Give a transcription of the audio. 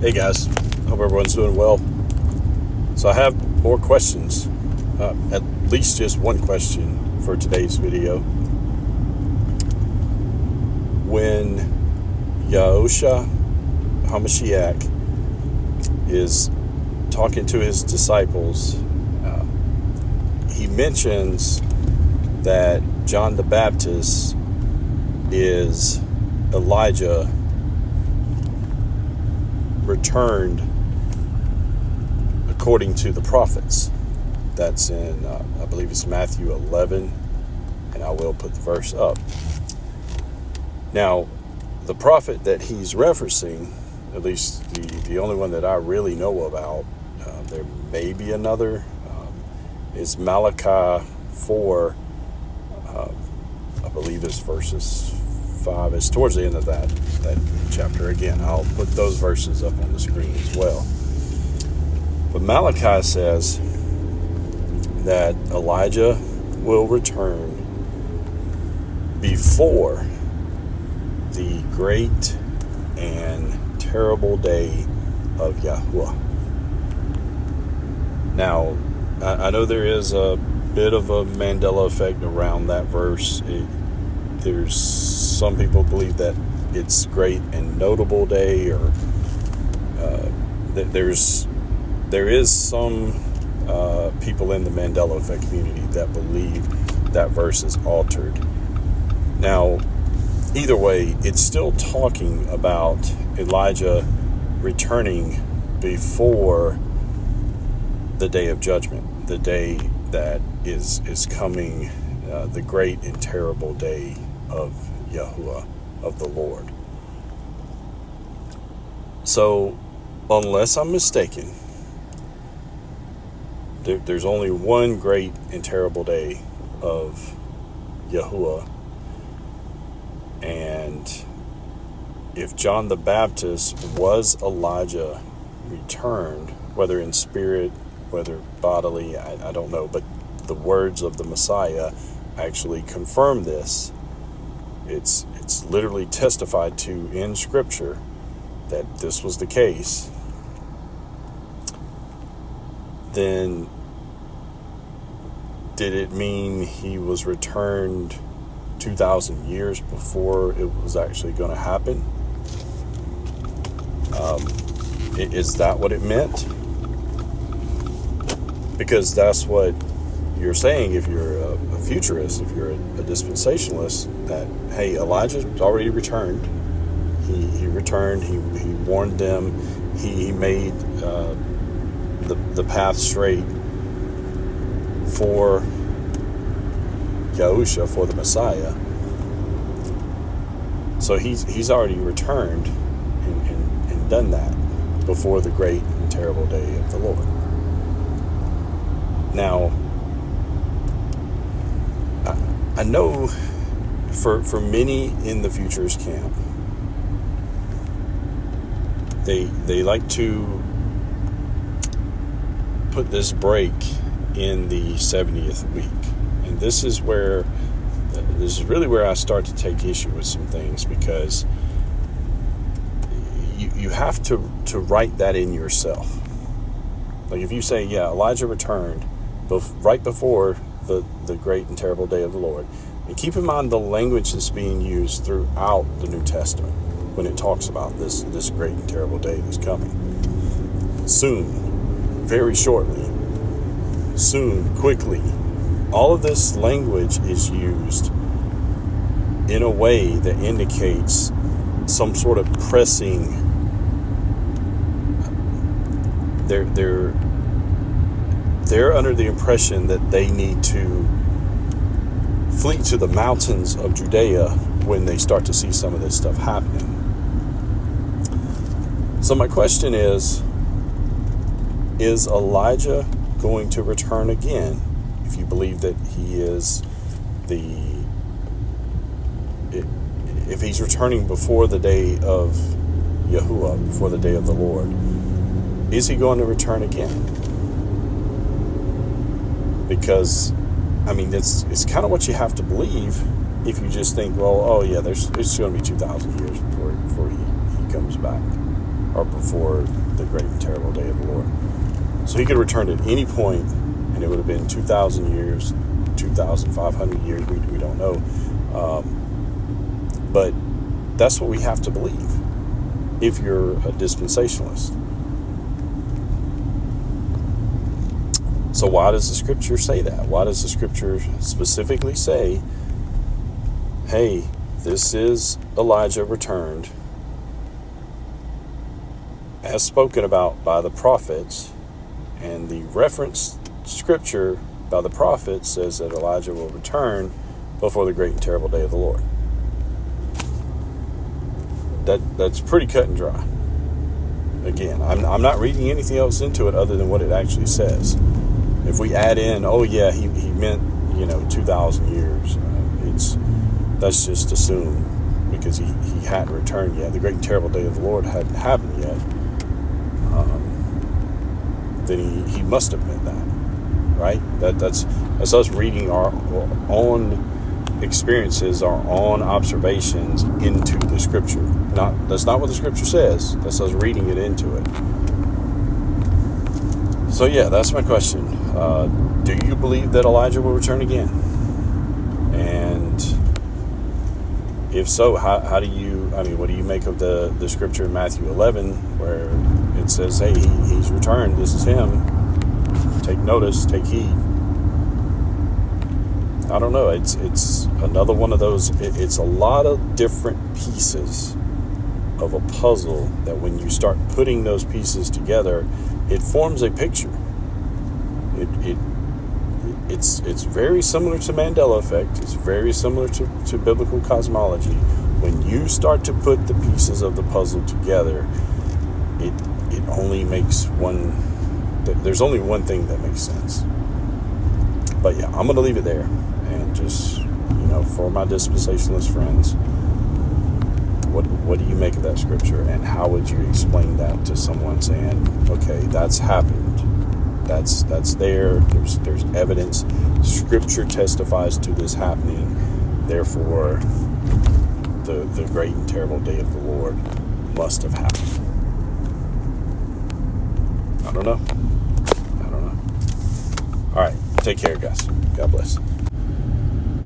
Hey guys, hope everyone's doing well. So I have more questions, at least just one question for today's video. When Yahuah HaMashiach is talking to his disciples, he mentions that John the Baptist is Elijah returned according to the prophets. That's in, I believe it's Matthew 11, and I will put the verse up. Now, the prophet that he's referencing, at least the only one that I really know about, there may be another, is Malachi 4, I believe it's verses 5. It's towards the end of that chapter. Again, I'll put those verses up on the screen as well. But Malachi says that Elijah will return before the great and terrible day of Yahuah. Now, I know there is a bit of a Mandela effect around that verse. There's some people believe that it's great and notable day, or there is some people in the Mandela effect community that believe that verse is altered. Now, either way, it's still talking about Elijah returning before the day of judgment, the day that is coming, the great and terrible day of Yahuah, of the Lord. So, unless I'm mistaken, there's only one great and terrible day of Yahuah. And if John the Baptist was Elijah returned, whether in spirit, whether bodily, I don't know, but the words of the Messiah actually confirm this. It's literally testified to in Scripture that this was the case. Then did it mean he was returned 2,000 years before it was actually going to happen? Is that what it meant? Because that's what you're saying if you're a futurist, if you're a dispensationalist, that, hey, Elijah's already returned. He returned. He warned them. He made the path straight for Yahushua, for the Messiah. So he's already returned and done that before the great and terrible day of the Lord. Now, I know for many in the futures camp, they like to put this break in the 70th week. And this is really where I start to take issue with some things, because you have to write that in yourself. Like if you say, yeah, Elijah returned right before the great and terrible day of the Lord, and keep in mind the language that's being used throughout the New Testament when it talks about this great and terrible day that's coming. Soon, very shortly, soon, quickly. All of this language is used in a way that indicates some sort of pressing. They're under the impression that they need to flee to the mountains of Judea when they start to see some of this stuff happening. So my question is Elijah going to return again? If you believe that he is if he's returning before the day of Yahuah, before the day of the Lord, is he going to return again? Because, I mean, it's kind of what you have to believe if you just think, well, oh yeah, it's going to be 2,000 years before he comes back. or before the great and terrible day of the Lord. So he could have returned at any point, and it would have been 2,000 years, 2,500 years, we don't know. But that's what we have to believe if you're a dispensationalist. So why does the scripture say that? Why does the scripture specifically say, hey, this is Elijah returned, as spoken about by the prophets, and the referenced scripture by the prophets says that Elijah will return before the great and terrible day of the Lord? That's pretty cut and dry. Again, I'm not reading anything else into it other than what it actually says. If we add in, oh yeah, he meant 2,000 years, that's just assumed because he hadn't returned yet. The great and terrible day of the Lord hadn't happened yet. Then he must have meant that, right? That's us reading our own experiences, our own observations into the scripture. That's not what the scripture says. That's us reading it into it. So yeah, that's my question. Do you believe that Elijah will return again? And if so, how do you, what do you make of the scripture in Matthew 11 where it says, hey, he's returned, this is him, take notice, take heed? I don't know, it's another one of those, it's a lot of different pieces of a puzzle that when you start putting those pieces together, it forms a picture. It's very similar to Mandela effect. It's very similar to biblical cosmology. When you start to put the pieces of the puzzle together, it only makes one. There's only one thing that makes sense. But yeah, I'm going to leave it there, and just for my dispensationalist friends, what do you make of that scripture, and how would you explain that to someone saying, okay, that's happened? That's there. There's evidence. Scripture testifies to this happening. Therefore, the great and terrible day of the Lord must have happened. I don't know. All right. Take care, guys. God bless.